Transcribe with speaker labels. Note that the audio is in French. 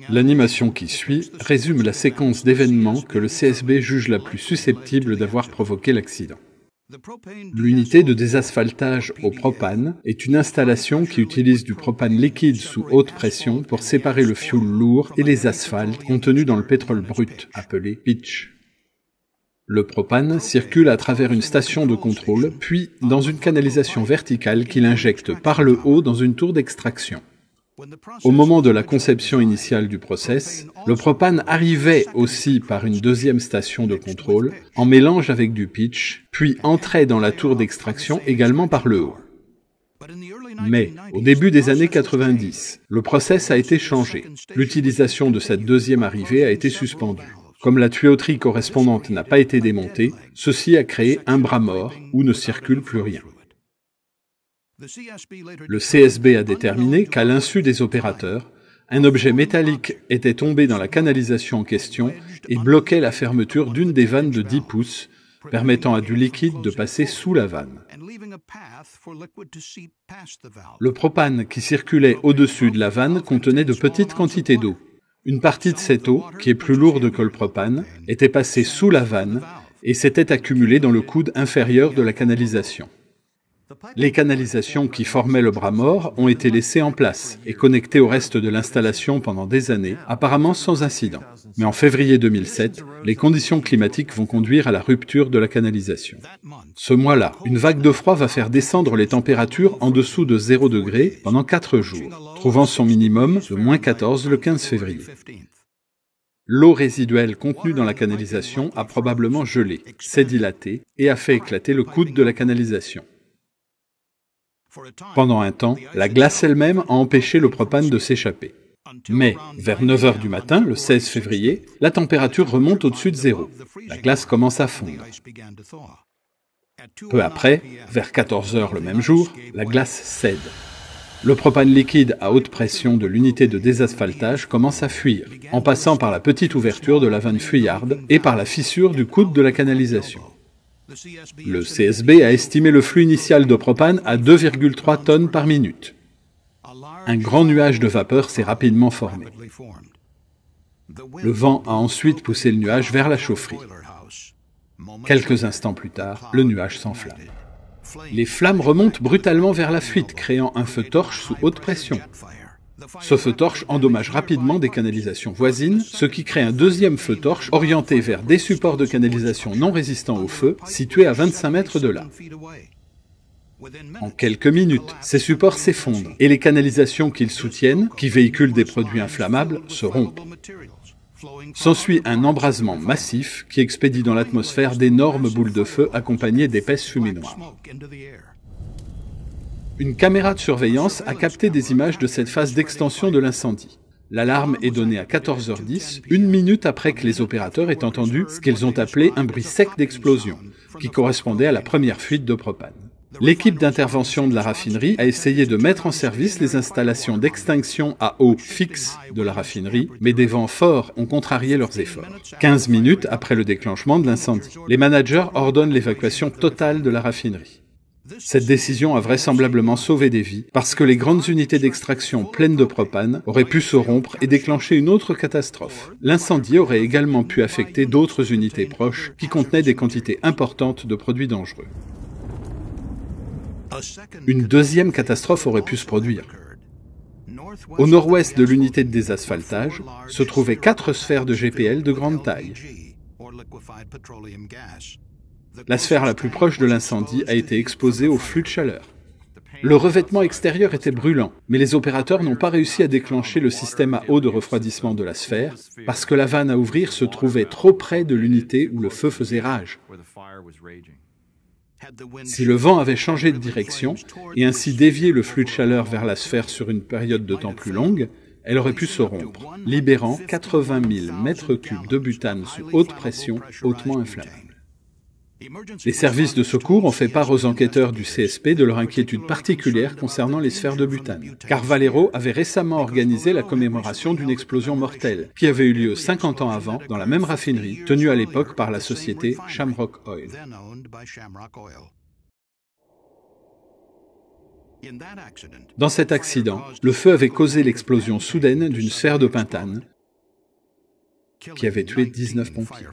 Speaker 1: L'animation qui suit résume la séquence d'événements que le CSB juge la plus susceptible d'avoir provoqué l'accident. L'unité de désasphaltage au propane est une installation qui utilise du propane liquide sous haute pression pour séparer le fioul lourd et les asphaltes contenus dans le pétrole brut, appelé pitch. Le propane circule à travers une station de contrôle, puis dans une canalisation verticale qu'il injecte par le haut dans une tour d'extraction. Au moment de la conception initiale du process, le propane arrivait aussi par une deuxième station de contrôle, en mélange avec du pitch, puis entrait dans la tour d'extraction également par le haut. Mais, au début des années 90, le process a été changé. L'utilisation de cette deuxième arrivée a été suspendue. Comme la tuyauterie correspondante n'a pas été démontée, ceci a créé un bras mort où ne circule plus rien. Le CSB a déterminé qu'à l'insu des opérateurs, un objet métallique était tombé dans la canalisation en question et bloquait la fermeture d'une des vannes de 10 pouces, permettant à du liquide de passer sous la vanne. Le propane qui circulait au-dessus de la vanne contenait de petites quantités d'eau. Une partie de cette eau, qui est plus lourde que le propane, était passée sous la vanne et s'était accumulée dans le coude inférieur de la canalisation. Les canalisations qui formaient le bras mort ont été laissées en place et connectées au reste de l'installation pendant des années, apparemment sans incident. Mais en février 2007, les conditions climatiques vont conduire à la rupture de la canalisation. Ce mois-là, une vague de froid va faire descendre les températures en dessous de 0 degré pendant 4 jours, trouvant son minimum de -14 le 15 février. L'eau résiduelle contenue dans la canalisation a probablement gelé, s'est dilatée et a fait éclater le coude de la canalisation. Pendant un temps, la glace elle-même a empêché le propane de s'échapper. Mais, vers 9 h du matin, le 16 février, la température remonte au-dessus de 0. La glace commence à fondre. Peu après, vers 14 h le même jour, la glace cède. Le propane liquide à haute pression de l'unité de désasphaltage commence à fuir, en passant par la petite ouverture de la vanne fuyarde et par la fissure du coude de la canalisation. Le CSB a estimé le flux initial de propane à 2,3 tonnes par minute. Un grand nuage de vapeur s'est rapidement formé. Le vent a ensuite poussé le nuage vers la chaufferie. Quelques instants plus tard, le nuage s'enflamme. Les flammes remontent brutalement vers la fuite, créant un feu torche sous haute pression. Ce feu torche endommage rapidement des canalisations voisines, ce qui crée un deuxième feu torche orienté vers des supports de canalisation non résistants au feu, situés à 25 mètres de là. En quelques minutes, ces supports s'effondrent et les canalisations qu'ils soutiennent, qui véhiculent des produits inflammables, se rompent. S'ensuit un embrasement massif qui expédie dans l'atmosphère d'énormes boules de feu accompagnées d'épaisses fumées noires. Une caméra de surveillance a capté des images de cette phase d'extension de l'incendie. L'alarme est donnée à 14 h 10, une minute après que les opérateurs aient entendu ce qu'ils ont appelé un bruit sec d'explosion, qui correspondait à la première fuite de propane. L'équipe d'intervention de la raffinerie a essayé de mettre en service les installations d'extinction à eau fixe de la raffinerie, mais des vents forts ont contrarié leurs efforts. 15 minutes après le déclenchement de l'incendie, les managers ordonnent l'évacuation totale de la raffinerie. Cette décision a vraisemblablement sauvé des vies parce que les grandes unités d'extraction pleines de propane auraient pu se rompre et déclencher une autre catastrophe. L'incendie aurait également pu affecter d'autres unités proches qui contenaient des quantités importantes de produits dangereux. Une deuxième catastrophe aurait pu se produire. Au nord-ouest de l'unité de désasphaltage se trouvaient 4 sphères de GPL de grande taille. La sphère la plus proche de l'incendie a été exposée au flux de chaleur. Le revêtement extérieur était brûlant, mais les opérateurs n'ont pas réussi à déclencher le système à eau de refroidissement de la sphère parce que la vanne à ouvrir se trouvait trop près de l'unité où le feu faisait rage. Si le vent avait changé de direction et ainsi dévié le flux de chaleur vers la sphère sur une période de temps plus longue, elle aurait pu se rompre, libérant 80 000 mètres cubes de butane sous haute pression hautement inflammable. Les services de secours ont fait part aux enquêteurs du CSP de leur inquiétude particulière concernant les sphères de butane, car Valero avait récemment organisé la commémoration d'une explosion mortelle, qui avait eu lieu 50 ans avant dans la même raffinerie, tenue à l'époque par la société Shamrock Oil. Dans cet accident, le feu avait causé l'explosion soudaine d'une sphère de pentane qui avait tué 19 pompiers.